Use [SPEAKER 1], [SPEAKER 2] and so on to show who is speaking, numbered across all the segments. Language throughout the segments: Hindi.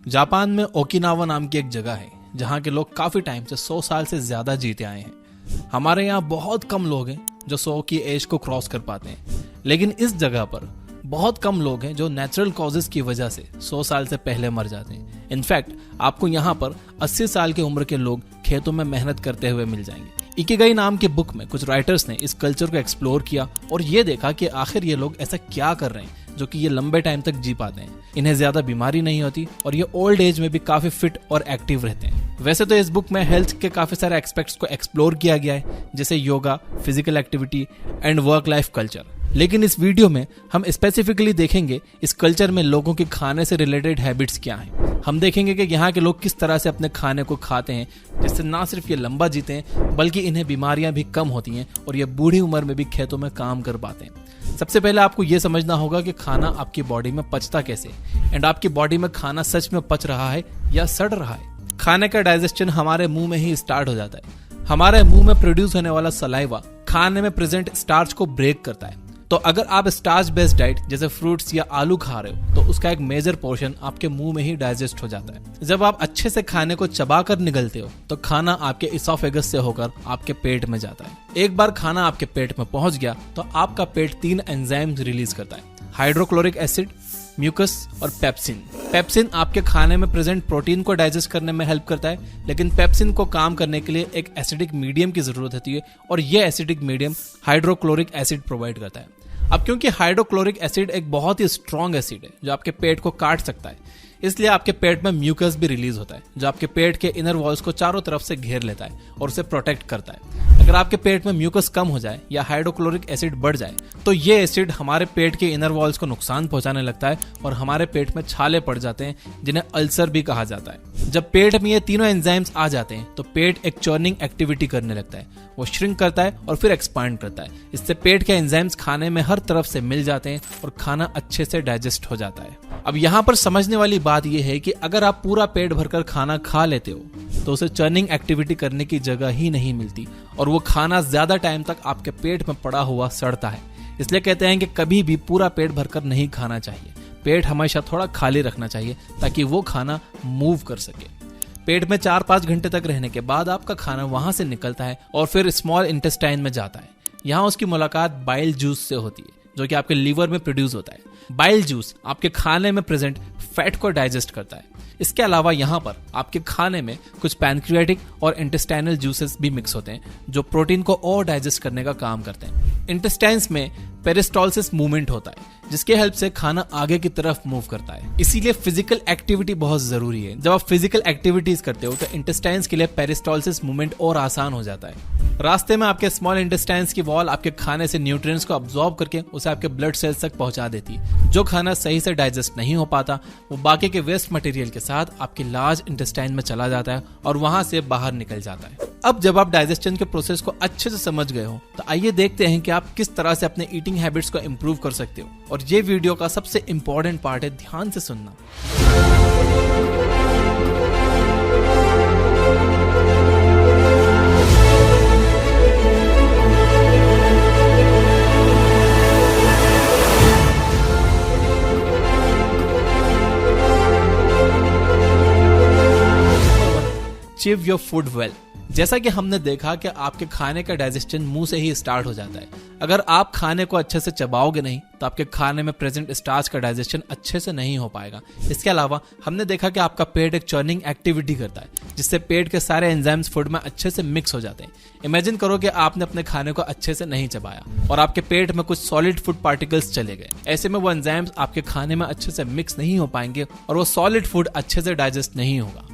[SPEAKER 1] जापान में ओकिनावा नाम की एक जगह है जहाँ के लोग काफी टाइम से 100 साल से ज्यादा जीते आए हैं। हमारे यहाँ बहुत कम लोग हैं जो 100 की एज को क्रॉस कर पाते हैं, लेकिन इस जगह पर बहुत कम लोग हैं जो नेचुरल कॉजेज की वजह से 100 साल से पहले मर जाते हैं। इनफैक्ट आपको यहाँ पर 80 साल की उम्र के लोग खेतों में मेहनत करते हुए मिल जाएंगे। इकिगाई नाम के बुक में कुछ राइटर्स ने इस कल्चर को एक्सप्लोर किया और ये देखा कि आखिर ये लोग ऐसा क्या कर रहे हैं जो कि ये लंबे टाइम तक जी पाते हैं। इन्हें ज्यादा बीमारी नहीं होती और ये ओल्ड एज में भी काफी फिट और एक्टिव रहते हैं। वैसे तो इस बुक में हेल्थ के काफी सारे एस्पेक्ट्स को एक्सप्लोर किया गया है, जैसे yoga, physical activity and work life culture, लेकिन इस वीडियो में हम स्पेसिफिकली देखेंगे इस कल्चर में लोगों के खाने से रिलेटेड हैबिट्स क्या हैं। हम देखेंगे कि यहाँ के लोग किस तरह से अपने खाने को खाते हैं जिससे ना सिर्फ ये लंबा जीते हैं बल्कि इन्हें बीमारियां भी कम होती हैं और ये बूढ़ी उम्र में भी खेतों में काम कर पाते हैं। सबसे पहले आपको ये समझना होगा कि खाना आपकी बॉडी में पचता कैसे एंड आपकी बॉडी में खाना सच में पच रहा है या सड़ रहा है। खाने का डाइजेशन हमारे मुंह में ही स्टार्ट हो जाता है। हमारे मुंह में प्रोड्यूस होने वाला सलाइवा खाने में प्रेजेंट स्टार्च को ब्रेक करता है। तो अगर आप स्टार्च बेस्ड डाइट जैसे फ्रूट्स या आलू खा रहे हो तो उसका एक मेजर पोर्शन आपके मुंह में ही डाइजेस्ट हो जाता है। जब आप अच्छे से खाने को चबा कर निगलते हो तो खाना आपके इसोफेगस से होकर आपके पेट में जाता है। एक बार खाना आपके पेट में पहुंच गया तो आपका पेट 3 एंजाइम्स रिलीज करता है, हाइड्रोक्लोरिक एसिड, म्यूकस और पेप्सिन। पेप्सिन आपके खाने में प्रेजेंट प्रोटीन को डाइजेस्ट करने में हेल्प करता है, लेकिन पेप्सिन को काम करने के लिए एक एसिडिक मीडियम की जरूरत होती है और यह acidic medium hydrochloric acid provide करता है। अब क्योंकि हाइड्रोक्लोरिक एसिड एक बहुत ही स्ट्रॉन्ग एसिड है जो आपके पेट को काट सकता है, इसलिए आपके पेट में म्यूकस भी रिलीज होता है जो आपके पेट के इनर वॉल्स को चारों तरफ से घेर लेता है और उसे प्रोटेक्ट करता है। अगर आपके पेट में म्यूकस कम हो जाए या हाइड्रोक्लोरिक एसिड बढ़ जाए तो ये एसिड हमारे पेट के इनर वॉल्स को नुकसान पहुंचाने लगता है और हमारे पेट में छाले पड़ जाते हैं जिन्हें अल्सर भी कहा जाता है। जब पेट में ये तीनों एंजाइम्स आ जाते हैं तो पेट एक चर्निंग एक्टिविटी करने लगता है, वो श्रिंक करता है और फिर एक्सपांड करता है। इससे पेट के एंजाइम्स खाने में हर तरफ से मिल जाते हैं और खाना अच्छे से डाइजेस्ट हो जाता है। अब यहाँ पर समझने वाली बात यह है कि अगर आप पूरा पेट भरकर खाना खा लेते हो तो उसे चर्निंग एक्टिविटी करने की जगह ही नहीं मिलती और वो खाना ज्यादा टाइम तक आपके पेट में पड़ा हुआ सड़ता है। इसलिए कहते हैं कि कभी भी पूरा पेट भरकर नहीं खाना चाहिए। पेट हमेशा थोड़ा खाली रखना चाहिए ताकि वो खाना मूव कर सके। पेट में 4-5 घंटे तक रहने के बाद आपका खाना वहां से निकलता है और फिर स्मॉल इंटेस्टाइन में जाता है। यहाँ उसकी मुलाकात बाइल जूस से होती है जो कि आपके लीवर में प्रोड्यूस होता है। बाइल जूस आपके खाने में प्रेजेंट फैट को डाइजेस्ट करता है। इसके अलावा यहाँ पर आपके खाने में कुछ पैनक्रियाटिक और इंटेस्टाइनल जूसेस भी मिक्स होते हैं जो प्रोटीन को और डाइजेस्ट करने का काम करते हैं। इंटेस्टाइन्स में पेरिस्टॉल्सिस मूवमेंट होता है जिसके हेल्प से खाना आगे की तरफ मूव करता है। इसीलिए फिजिकल एक्टिविटी बहुत जरूरी है। जब आप फिजिकल एक्टिविटीज करते हो तो इंटेस्टाइन्स के लिए पेरिस्टॉल्सिस मूवमेंट और आसान हो जाता है। रास्ते में आपके स्मॉल इंटेस्टाइन्स की वॉल आपके खाने से न्यूट्रिएंट्स को अब्सॉर्ब करके उसे आपके ब्लड सेल्स तक पहुंचा देती है। जो खाना सही से डाइजेस्ट नहीं हो पाता वो बाकी के वेस्ट मटेरियल के साथ आपके लार्ज इंटेस्टाइन में चला जाता है और वहां से बाहर निकल जाता है। अब जब आप डाइजेशन के प्रोसेस को अच्छे से समझ गए हो तो आइए देखते हैं कि आप किस तरह से अपने ईटिंग हैबिट्स को इम्प्रूव कर सकते हो। और ये वीडियो का सबसे इंपॉर्टेंट पार्ट है, ध्यान से सुनना। Achieve your food well। जैसा कि हमने देखा कि आपके खाने का डाइजेशन मुंह से ही स्टार्ट हो जाता है। अगर आप खाने को अच्छे से चबाओगे नहीं तो आपके खाने में प्रेजेंट स्टार्च का डाइजेशन अच्छे से नहीं हो पाएगा। इसके अलावा हमने देखा कि आपका पेट एक चर्निंग एक्टिविटी करता है जिससे पेट के सारे एंजाइम्स फूड में अच्छे से मिक्स हो जाते हैं। इमेजिन करो कि आपने अपने खाने को अच्छे से नहीं चबाया और आपके पेट में कुछ सॉलिड फूड पार्टिकल्स चले गए। ऐसे में वो एंजाइम्स आपके खाने में अच्छे से मिक्स नहीं हो पाएंगे और वो सॉलिड फूड अच्छे से डाइजेस्ट नहीं होगा।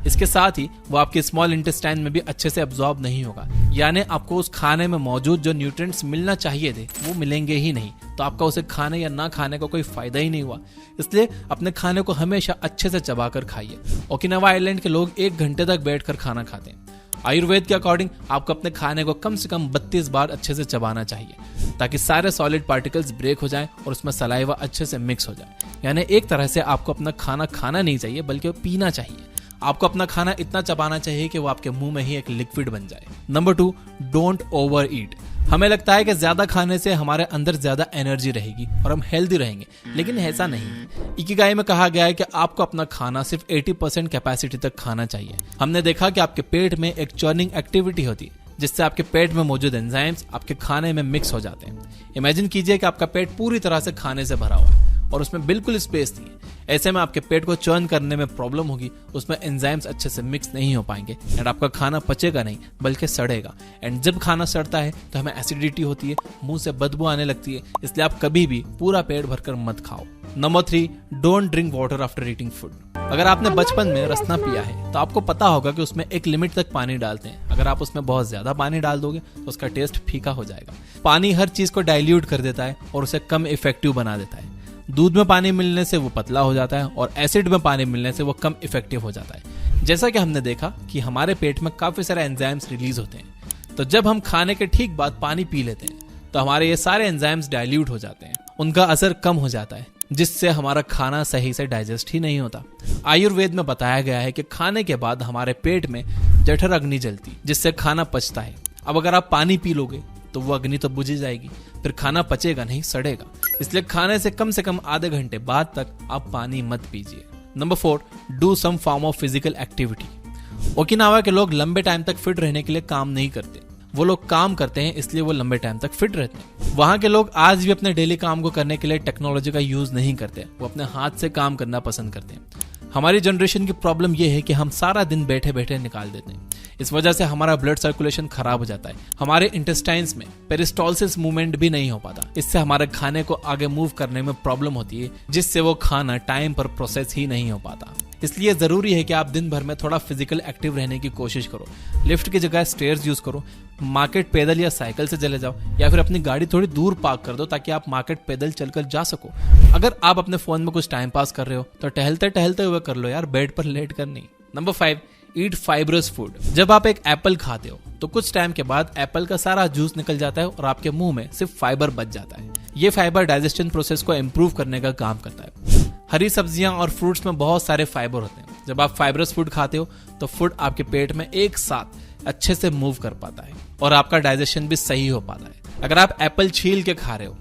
[SPEAKER 1] इसके साथ ही वो आपके स्मॉल इंटेस्टाइन में भी अच्छे से अब्सॉर्ब नहीं होगा, यानी आपको उस खाने में मौजूद जो न्यूट्रिएंट्स मिलना चाहिए थे वो मिलेंगे ही नहीं। तो आपका उसे खाने या ना खाने का कोई फायदा ही नहीं हुआ। इसलिए अपने खाने को हमेशा अच्छे से चबाकर खाइए। ओकिनावा आइलैंड के लोग 1 घंटे तक बैठकर खाना खाते हैं। आयुर्वेद के अकॉर्डिंग आपको अपने खाने को कम से कम 32 बार अच्छे से चबाना चाहिए ताकि सारे सॉलिड पार्टिकल्स ब्रेक हो जाएं और उसमें सलाइवा अच्छे से मिक्स हो जाए। यानी एक तरह से आपको अपना खाना खाना नहीं चाहिए बल्कि पीना चाहिए। आपको अपना खाना इतना चबाना चाहिए कि वो आपके मुंह में ही एक लिक्विड बन जाए। नंबर 2, डोंट ओवर ईट। हमें लगता है कि ज्यादा खाने से हमारे अंदर ज्यादा एनर्जी रहेगी और हम हेल्दी रहेंगे, लेकिन ऐसा नहीं है। इकिगाई में कहा गया है कि आपको अपना खाना सिर्फ 80% कैपेसिटी तक खाना चाहिए। हमने देखा कि आपके पेट में एक चर्निंग एक्टिविटी होती है, जिससे आपके पेट में मौजूद एंजाइम्स आपके खाने में मिक्स हो जाते हैं। इमेजिन कीजिए कि आपका पेट पूरी तरह से खाने से भरा हुआ है और उसमें बिल्कुल स्पेस नहीं है। ऐसे में आपके पेट को चर्न करने में प्रॉब्लम होगी, उसमें एंजाइम्स अच्छे से मिक्स नहीं हो पाएंगे एंड आपका खाना पचेगा नहीं बल्कि सड़ेगा। एंड जब खाना सड़ता है तो हमें एसिडिटी होती है, मुंह से बदबू आने लगती है। इसलिए आप कभी भी पूरा पेट भरकर मत खाओ। Number 3, don't drink water after eating food. अगर आपने बचपन में रसना पिया है तो आपको पता होगा कि उसमें एक लिमिट तक पानी डालते हैं। अगर आप उसमें बहुत ज्यादा पानी डाल दोगे तो उसका टेस्ट फीका हो जाएगा। पानी हर चीज को डाइल्यूट कर देता है और उसे कम इफेक्टिव बना देता है। दूध में पानी मिलने से वो पतला हो जाता है और एसिड में पानी मिलने से वो कम इफेक्टिव हो जाता है। जैसा कि हमने देखा कि हमारे पेट में काफी सारे एंजाइम्स रिलीज होते हैं, तो जब हम खाने के ठीक बाद पानी पी लेते हैं तो हमारे ये सारे एंजाइम्स डाइल्यूट हो जाते हैं, उनका असर कम हो जाता है, जिससे हमारा खाना सही से डाइजेस्ट ही नहीं होता। आयुर्वेद में बताया गया है कि खाने के बाद हमारे पेट में जठर अग्नि जलती, जिससे खाना पचता है। अब अगर आप पानी पी लोगे तो वो अग्नि तो बुझ जाएगी, फिर खाना पचेगा नहीं, सड़ेगा। इसलिए खाने से कम आधे घंटे बाद तक आप पानी मत पीजिए। Number 4, do some form of physical activity. Okinawa के लोग लंबे टाइम तक फिट रहने के लिए काम नहीं करते, वो लोग काम करते हैं, इसलिए वो लंबे टाइम तक फिट रहते हैं। वहां के लोग आज भी अपने डेली काम को करने के लिए टेक्नोलॉजी का यूज नहीं करते, वो अपने हाथ से काम करना पसंद करते हैं। हमारी जनरेशन की प्रॉब्लम यह है कि हम सारा दिन बैठे बैठे निकाल देते हैं। इस वजह से हमारा ब्लड सर्कुलेशन खराब हो जाता है, हमारे इंटेस्टाइन्स में पेरिस्टोलिसिस मूवमेंट भी नहीं हो पाता। इससे हमारे खाने को आगे मूव करने में प्रॉब्लम होती है, जिससे वो खाना टाइम पर प्रोसेस ही नहीं हो पाता। इसलिए जरूरी है कि आप दिन भर में थोड़ा फिजिकल एक्टिव रहने की कोशिश करो। लिफ्ट की जगह स्टेयर्स यूज करो, मार्केट पैदल या साइकिल से चले जाओ, या फिर अपनी गाड़ी थोड़ी दूर पार्क कर दो ताकि आप मार्केट पैदल चलकर जा सको। अगर आप अपने फोन में कुछ टाइम पास कर रहे हो तो टहलते टहलते हुए कर लो यार, बेड पर लेट कर नहीं। नंबर 5, ईट फाइब्रस फूड। जब आप एक एप्पल खाते हो तो कुछ टाइम के बाद एप्पल का सारा जूस निकल जाता है और आपके मुंह में सिर्फ फाइबर बच जाता है। ये फाइबर डाइजेशन प्रोसेस को इम्प्रूव करने का काम करता है। हरी सब्जियां और फ्रूट्स में बहुत सारे फाइबर होते हैं। जब आप फाइबरस फूड खाते हो तो फूड आपके पेट में एक साथ अच्छे से मूव कर पाता है और आपका डाइजेशन भी सही हो पाता है। अगर आप एप्पल छील के खा रहे हो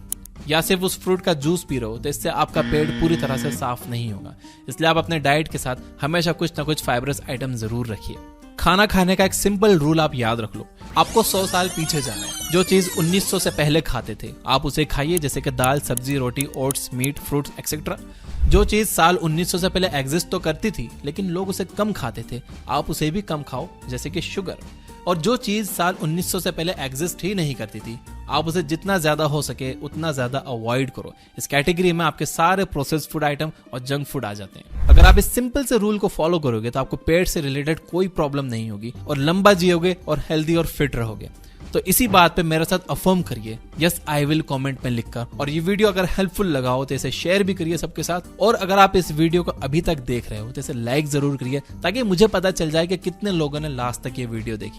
[SPEAKER 1] या सिर्फ उस फ्रूट का जूस पी रहे हो तो इससे आपका पेट पूरी तरह से साफ नहीं होगा। इसलिए आप अपने डाइट के साथ हमेशा कुछ ना कुछ फाइबरस आइटम जरूर रखिए। खाना खाने का एक सिंपल रूल आप याद रख लो, आपको 100 साल पीछे जाना है। जो चीज 1900 से पहले खाते थे आप उसे खाइए, जैसे कि दाल, सब्जी, रोटी, ओट्स, मीट, फ्रूट्स एक्सेट्रा। जो चीज साल 1900 से पहले एग्जिस्ट तो करती थी लेकिन लोग उसे कम खाते थे, आप उसे भी कम खाओ, जैसे कि शुगर। और जो चीज साल 1900 से पहले एग्जिस्ट ही नहीं करती थी आप उसे जितना ज्यादा हो सके उतना ज्यादा अवॉइड करो। इस कैटेगरी में आपके सारे प्रोसेस्ड फूड आइटम और जंक फूड आ जाते हैं। अगर आप इस सिंपल से रूल को फॉलो करोगे तो आपको पेट से रिलेटेड कोई प्रॉब्लम नहीं होगी और लंबा जियोगे और हेल्दी और फिट रहोगे। तो इसी बात पे मेरे साथ अफर्म करिए यस आई विल कमेंट में लिखकर। और ये वीडियो अगर हेल्पफुल लगा हो तो इसे शेयर भी करिए सबके साथ। और अगर आप इस वीडियो को अभी तक देख रहे हो तो इसे लाइक जरूर करिए ताकि मुझे पता चल जाए कि कितने लोगों ने लास्ट तक ये वीडियो देखी।